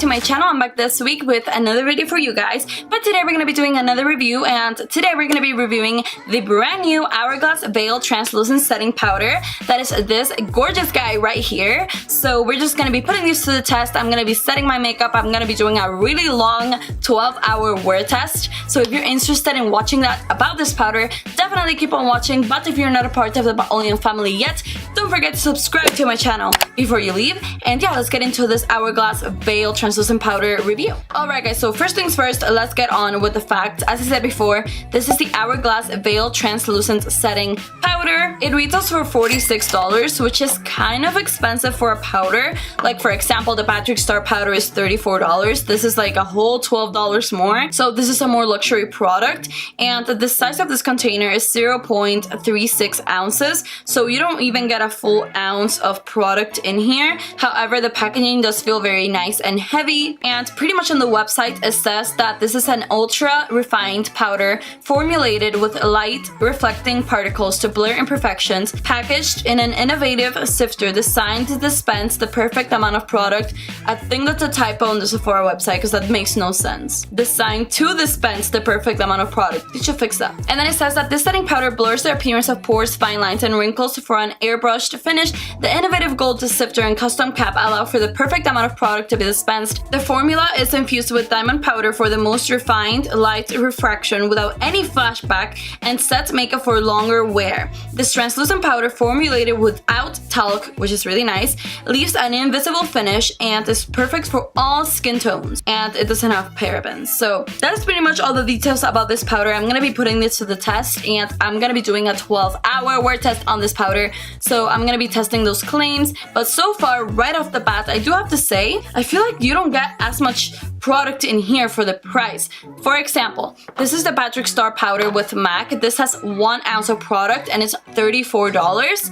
my channel. I'm back this week with another video for you guys. But today we're going to be doing another review, and today we're going to be reviewing the brand new Hourglass Veil Translucent Setting Powder. That is this gorgeous guy right here. So we're just going to be putting these to the test. I'm going to be setting my makeup. I'm going to be doing a really long 12-hour wear test. So if you're interested in watching that about this powder, definitely keep on watching. But if you're not a part of the BADGal family yet, don't forget to subscribe to my channel before you leave. And yeah, let's get into this Hourglass Veil Translucent Powder review. Alright guys, so first things first, let's get on with the facts. As I said before, this is the Hourglass Veil Translucent Setting Powder. It retails for $46, which is kind of expensive for a powder. Like for example, the Patrick Star powder is $34. This is like a whole $12 more. So this is a more luxury product. And the size of this container is 0.36 ounces. So you don't even get a full ounce of product in here. However, the packaging does feel very nice and heavy, and pretty much on the website it says that this is an ultra refined powder formulated with light reflecting particles to blur imperfections, packaged in an innovative sifter designed to dispense the perfect amount of product. I think that's a typo on the Sephora website because that makes no sense. Designed to dispense the perfect amount of product. You should fix that. And then it says that this setting powder blurs the appearance of pores, fine lines, and wrinkles for an airbrushed finish. The innovative gold sifter and custom cap allow for the perfect amount of product to be dispensed. The formula is infused with diamond powder for the most refined light refraction without any flashback, and sets makeup for longer wear. This translucent powder, formulated without talc, which is really nice, leaves an invisible finish and is perfect for all skin tones, and it doesn't have parabens. So that is pretty much all the details about this powder. I'm gonna be putting this to the test, and I'm gonna be doing a 12-hour wear test on this powder. So I'm gonna be testing those claims, but so far, right off the bat, I do have to say, I feel like you don't get as much product in here for the price. For example, this is the Patrick Star powder with MAC. This has 1 ounce of product and it's $34.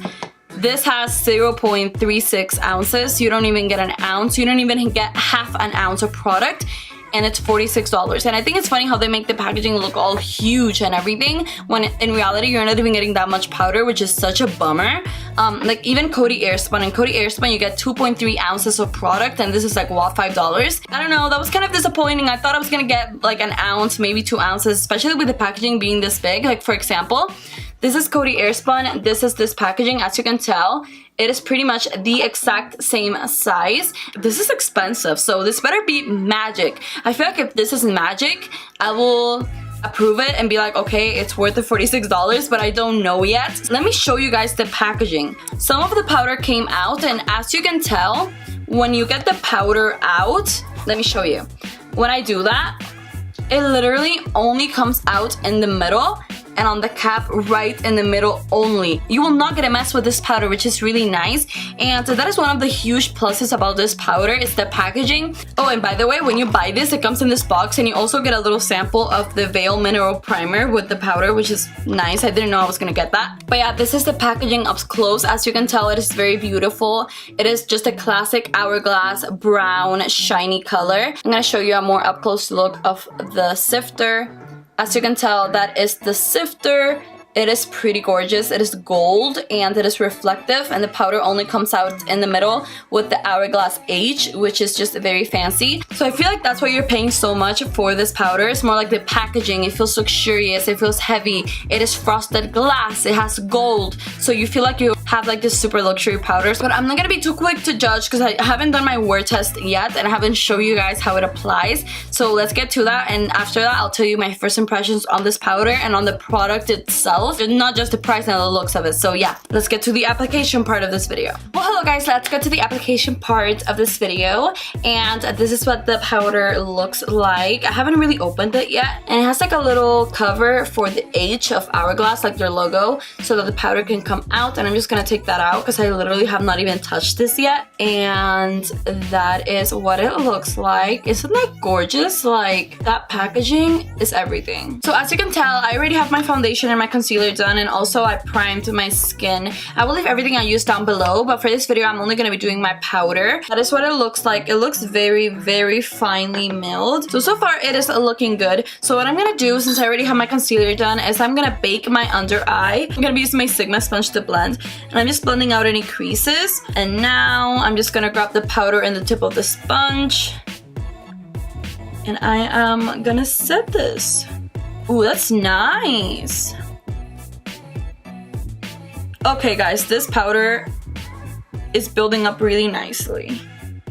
This has 0.36 ounces. You don't even get an ounce. You don't even get half an ounce of product, and it's $46. And I think it's funny how they make the packaging look all huge and everything, when in reality you're not even getting that much powder, which is such a bummer. Like even Coty Airspun, and Coty Airspun you get 2.3 ounces of product, and this is like what, $5? I don't know, that was kind of disappointing. I thought I was gonna get like an ounce, maybe 2 ounces, especially with the packaging being this big. Like for example, this is Coty Airspun, this is this packaging. As you can tell, it is pretty much the exact same size. This is expensive, so this better be magic. I feel like if this is magic, I will approve it and be like, okay, it's worth the $46, but I don't know yet. Let me show you guys the packaging. Some of the powder came out, and as you can tell, when you get the powder out, let me show you. When I do that, it literally only comes out in the middle, and on the cap right in the middle only. You will not get a mess with this powder, which is really nice, and that is one of the huge pluses about this powder, is the packaging. Oh, and by the way, when you buy this, it comes in this box, and you also get a little sample of the Veil Mineral Primer with the powder, which is nice. I didn't know I was gonna get that. But yeah, this is the packaging up close. As you can tell, it is very beautiful. It is just a classic Hourglass brown shiny color. I'm gonna show you a more up close look of the sifter. As you can tell, that is the sifter. It is pretty gorgeous. It is gold and it is reflective, and the powder only comes out in the middle with the Hourglass H, which is just very fancy. So I feel like that's why you're paying so much for this powder. It's more like the packaging. It feels luxurious. It feels heavy. It is frosted glass. It has gold. So you feel like you have like this super luxury powders. But I'm not gonna be too quick to judge because I haven't done my wear test yet, and I haven't shown you guys how it applies. So let's get to that, and after that I'll tell you my first impressions on this powder and on the product itself, not just the price and the looks of it. So yeah, let's get to the application part of this video. Well, hello guys, let's get to the application part of this video, and this is what the powder looks like. I haven't really opened it yet, and it has like a little cover for the H of Hourglass, like their logo, so that the powder can come out, and I'm just gonna take that out because I literally have not even touched this yet, and that is what it looks like. Isn't that gorgeous? Like, that packaging is everything. So as you can tell, I already have my foundation and my concealer done, and also I primed my skin. I will leave everything I used down below, but for this video I'm only going to be doing my powder. That is what it looks like. It looks very, very finely milled. So far it is looking good. So what I'm going to do, since I already have my concealer done, is I'm going to bake my under eye. I'm going to be using my Sigma sponge to blend, and I'm just blending out any creases. And now I'm just going to grab the powder in the tip of the sponge And I am gonna set this. Ooh, that's nice. Okay guys, this powder is building up really nicely.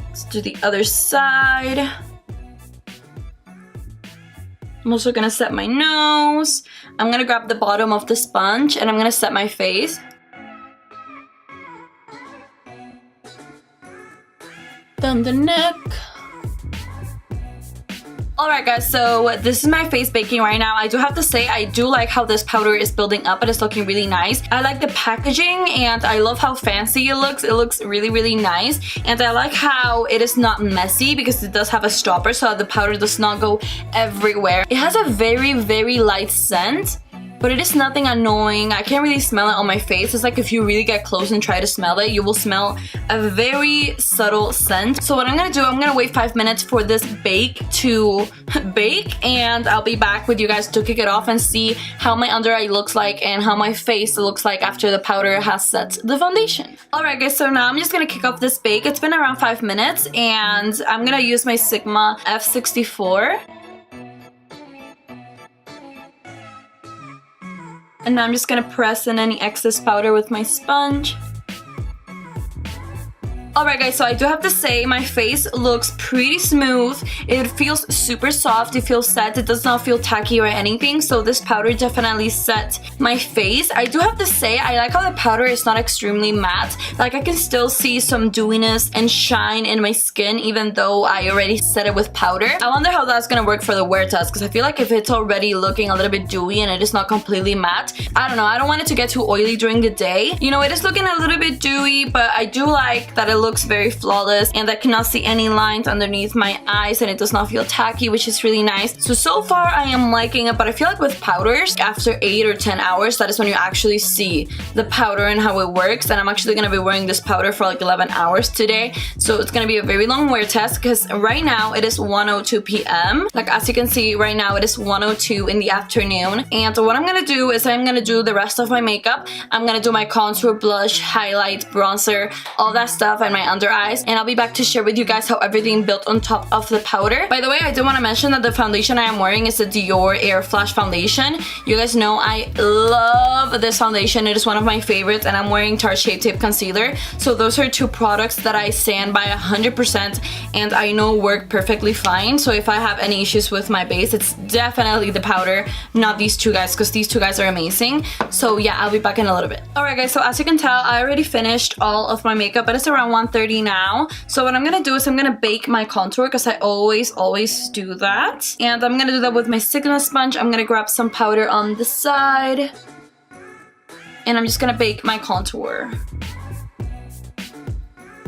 Let's do the other side. I'm also gonna set my nose. I'm gonna grab the bottom of the sponge and I'm gonna set my face. Then the neck. Alright guys, so this is my face baking right now. I do have to say, I do like how this powder is building up and it's looking really nice. I like the packaging and I love how fancy it looks. It looks really, really nice. And I like how it is not messy because it does have a stopper so the powder does not go everywhere. It has a very, very light scent. But it is nothing annoying. I can't really smell it on my face. It's like if you really get close and try to smell it, you will smell a very subtle scent. So what I'm gonna do, I'm gonna wait 5 minutes for this bake to bake, and I'll be back with you guys to kick it off and see how my under eye looks like and how my face looks like after the powder has set the foundation. Alright guys, so now I'm just gonna kick off this bake. It's been around 5 minutes and I'm gonna use my Sigma F64. And now I'm just gonna press in any excess powder with my sponge. Alright guys, so I do have to say my face looks pretty smooth. It feels super soft, it feels set, it does not feel tacky or anything, so this powder definitely set my face. I do have to say I like how the powder is not extremely matte. Like I can still see some dewiness and shine in my skin even though I already set it with powder. I wonder how that's gonna work for the wear test because I feel like if it's already looking a little bit dewy and it is not completely matte, I don't know, I don't want it to get too oily during the day. You know, it is looking a little bit dewy, but I do like that it looks very flawless and I cannot see any lines underneath my eyes and it does not feel tacky, which is really nice. So far I am liking it, but I feel like with powders, after 8 or 10 hours, that is when you actually see the powder and how it works. And I'm actually going to be wearing this powder for like 11 hours today. So it's going to be a very long wear test because right now it is 1:02 p.m. Like as you can see right now it is 1:02 in the afternoon. And what I'm going to do is I'm going to do the rest of my makeup. I'm going to do my contour, blush, highlight, bronzer, all that stuff, and my under eyes, and I'll be back to share with you guys how everything built on top of the powder. By the way, I do want to mention that the foundation I am wearing is the Dior Airflash foundation. You guys know I love this foundation. It is one of my favorites, and I'm wearing Tarte Shape Tape Concealer. So those are two products that I stand by 100% and I know work perfectly fine. So if I have any issues with my base, it's definitely the powder, not these two guys, because these two guys are amazing. So yeah, I'll be back in a little bit. Alright guys, so as you can tell, I already finished all of my makeup, but it's around 1:30 now. So what I'm gonna do is I'm gonna bake my contour because I always do that. And I'm gonna do that with my Sigma sponge. I'm gonna grab some powder on the side. And I'm just gonna bake my contour.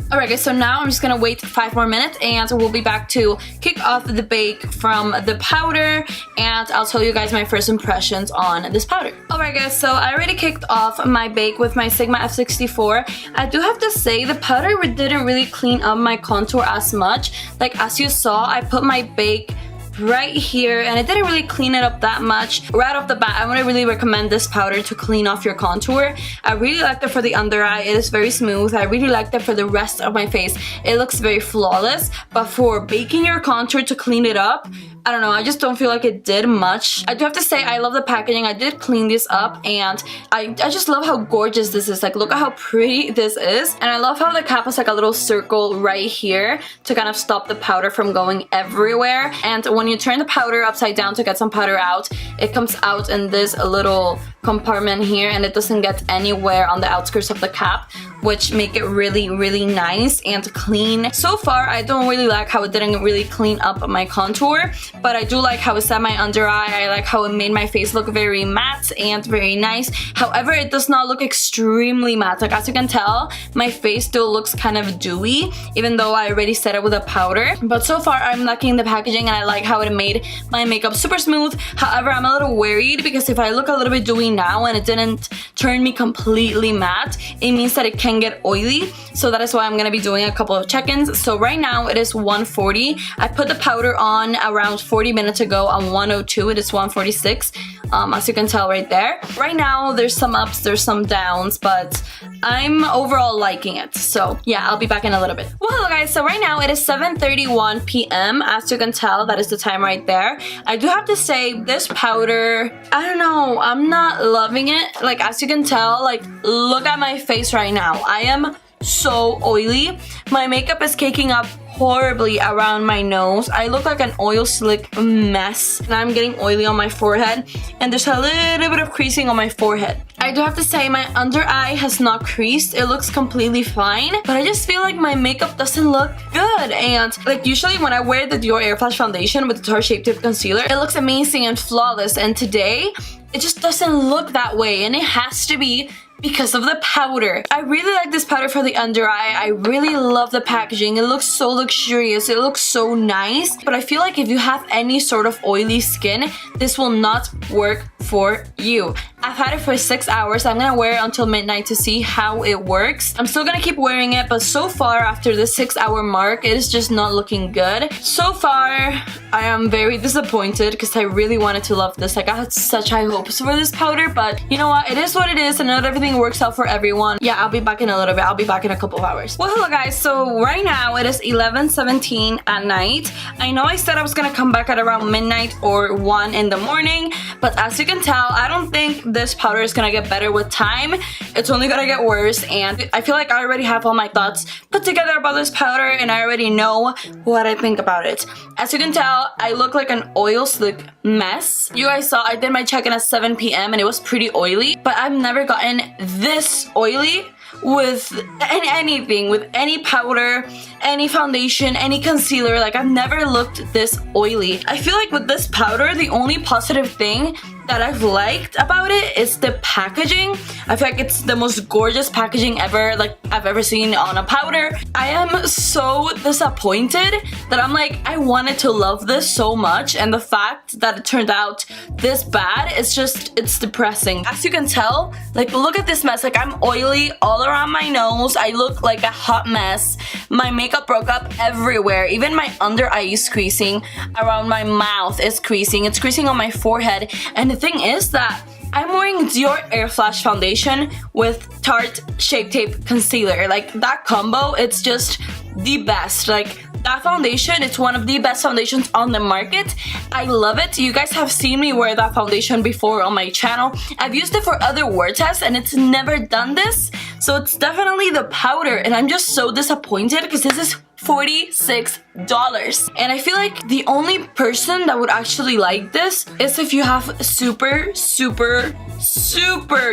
Alright guys, so now I'm just gonna wait 5 more minutes and we'll be back to kick off the bake from the powder and I'll tell you guys my first impressions on this powder. Alright guys, so I already kicked off my bake with my Sigma F64. I do have to say the powder didn't really clean up my contour as much. Like as you saw, I put my bake right here and it didn't really clean it up that much. Right off the bat, I would really recommend this powder to clean off your contour. I really liked it for the under eye. It is very smooth. I really liked it for the rest of my face. It looks very flawless, but for baking your contour to clean it up, I don't know, I just don't feel like it did much. I do have to say I love the packaging. I did clean this up and I just love how gorgeous this is. Like look at how pretty this is. And I love how the cap has like a little circle right here to kind of stop the powder from going everywhere. And when you turn the powder upside down to get some powder out, it comes out in this little compartment here and it doesn't get anywhere on the outskirts of the cap, which make it really nice and clean. So far I don't really like how it didn't really clean up my contour, but I do like how it set my under eye. I like how it made my face look very matte and very nice. However, it does not look extremely matte. Like as you can tell, my face still looks kind of dewy even though I already set it with a powder. But so far I'm liking the packaging and I like how it made my makeup super smooth. However, I'm a little worried because if I look a little bit dewy now and it didn't turn me completely matte, it means that it can get oily. So that is why I'm going to be doing a couple of check-ins. So right now it is 1:40. I put the powder on around 40 minutes ago on 1:02. It is 1:46, as you can tell right there. Right now there's some ups, there's some downs, but I'm overall liking it. So yeah, I'll be back in a little bit. Well, hello guys, so right now it is 7:31 p.m. As you can tell, that is the time right there. I do have to say, this powder, I don't know, I'm not loving it. Like, as you can tell, like, look at my face right now. I am so oily. My makeup is caking up horribly around my nose. I look like an oil slick mess, and I'm getting oily on my forehead, and there's a little bit of creasing on my forehead. I do have to say, my under eye has not creased. It looks completely fine, but I just feel like my makeup doesn't look good. And like, usually when I wear the Dior Airflash foundation with the Tarte Shape Tape Concealer, it looks amazing and flawless, and today it just doesn't look that way, and it has to be because of the powder. I really like this powder for the under eye. I really love the packaging. It looks so luxurious. It looks so nice. But I feel like if you have any sort of oily skin, this will not work for you. I've had it for 6 hours. I'm gonna wear it until midnight to see how it works. I'm still gonna keep wearing it, but so far after the 6-hour mark, it is just not looking good. So far, I am very disappointed because I really wanted to love this. Like, I had such high hopes for this powder, but you know what? It is what it is, and not everything works out for everyone. Yeah, I'll be back in a little bit. I'll be back in a couple of hours. Well, hello guys. So right now it is 11:17 at night. I know I said I was gonna come back at around midnight or 1 in the morning, but as you can tell, I don't think this powder is gonna get better with time. It's only gonna get worse, and I feel like I already have all my thoughts put together about this powder, and I already know what I think about it. As you can tell, I look like an oil slick mess. You guys saw I did my check-in at 7 p.m. and it was pretty oily, but I've never gotten this oily with anything, with any powder, any foundation, any concealer. Like, I've never looked this oily. I feel like with this powder, the only positive thing that I've liked about it is the packaging. I feel like it's the most gorgeous packaging ever, like, I've ever seen on a powder. I am so disappointed that I'm like, I wanted to love this so much, and the fact that it turned out this bad, it's depressing. As you can tell, like, look at this mess. Like, I'm oily all around my nose. I look like a hot mess. My makeup broke up everywhere. Even my under eye is creasing. Around my mouth is creasing. It's creasing on my forehead. And the thing is that I'm wearing Dior Airflash foundation with Tarte Shape Tape Concealer. Like, that combo, it's just the best. Like, that foundation, it's one of the best foundations on the market. I love it. You guys have seen me wear that foundation before on my channel. I've used it for other wear tests, and it's never done this. So it's definitely the powder, and I'm just so disappointed because this is $46. And I feel like the only person that would actually like this is if you have super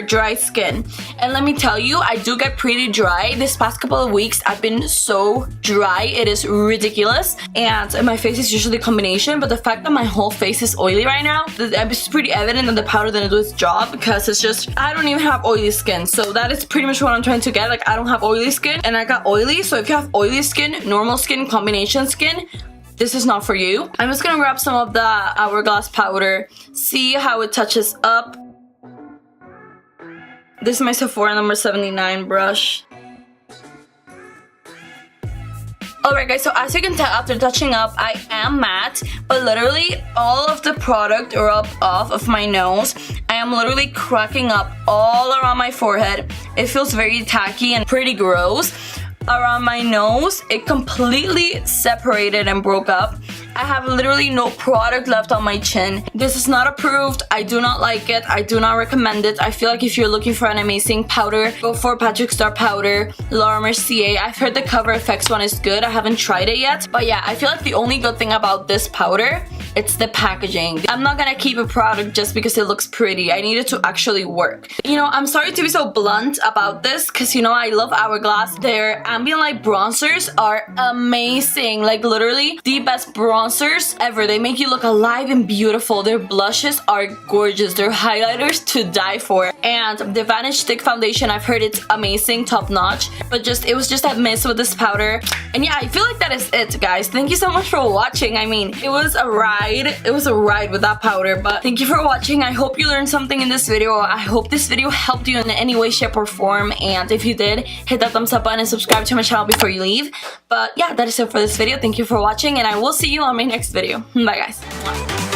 dry skin. And let me tell you, I do get pretty dry. This past couple of weeks, I've been so dry. It is ridiculous. And my face is usually a combination, but the fact that my whole face is oily right now, it's pretty evident that the powder didn't do its job, because it's just, I don't even have oily skin. So that is pretty much what I'm trying to get. Like, I don't have oily skin, and I got oily. So if you have oily skin, normal skin, combination skin, this is not for you. I'm just gonna grab some of the Hourglass powder, see how it touches up. This is my Sephora number 79 brush. Alright guys, so as you can tell, after touching up, I am matte, but literally all of the product rubbed off of my nose. I am literally cracking up all around my forehead. It feels very tacky and pretty gross. Around my nose, it completely separated and broke up. I have literally no product left on my chin. This is not approved. I do not like it. I do not recommend it. I feel like if you're looking for an amazing powder, go for Patrick Star powder, Laura Mercier. I've heard the Cover FX one is good. I haven't tried it yet. But yeah, I feel like the only good thing about this powder, it's the packaging. I'm not gonna keep a product just because it looks pretty. I need it to actually work. You know, I'm sorry to be so blunt about this, because you know I love Hourglass. Their ambient light bronzers are amazing. Like, literally the best bronzers ever. They make you look alive and beautiful. Their blushes are gorgeous. Their highlighters to die for. And the Vanish Stick foundation, I've heard it's amazing, top notch. But it was just a miss with this powder. And yeah, I feel like that is it, guys. Thank you so much for watching. I mean, it was a ride. It was a ride with that powder, but thank you for watching. I hope you learned something in this video. I hope this video helped you in any way, shape, or form. And if you did, hit that thumbs up button and subscribe to my channel before you leave. But yeah, that is it for this video. Thank you for watching, and I will see you on my next video. Bye, guys.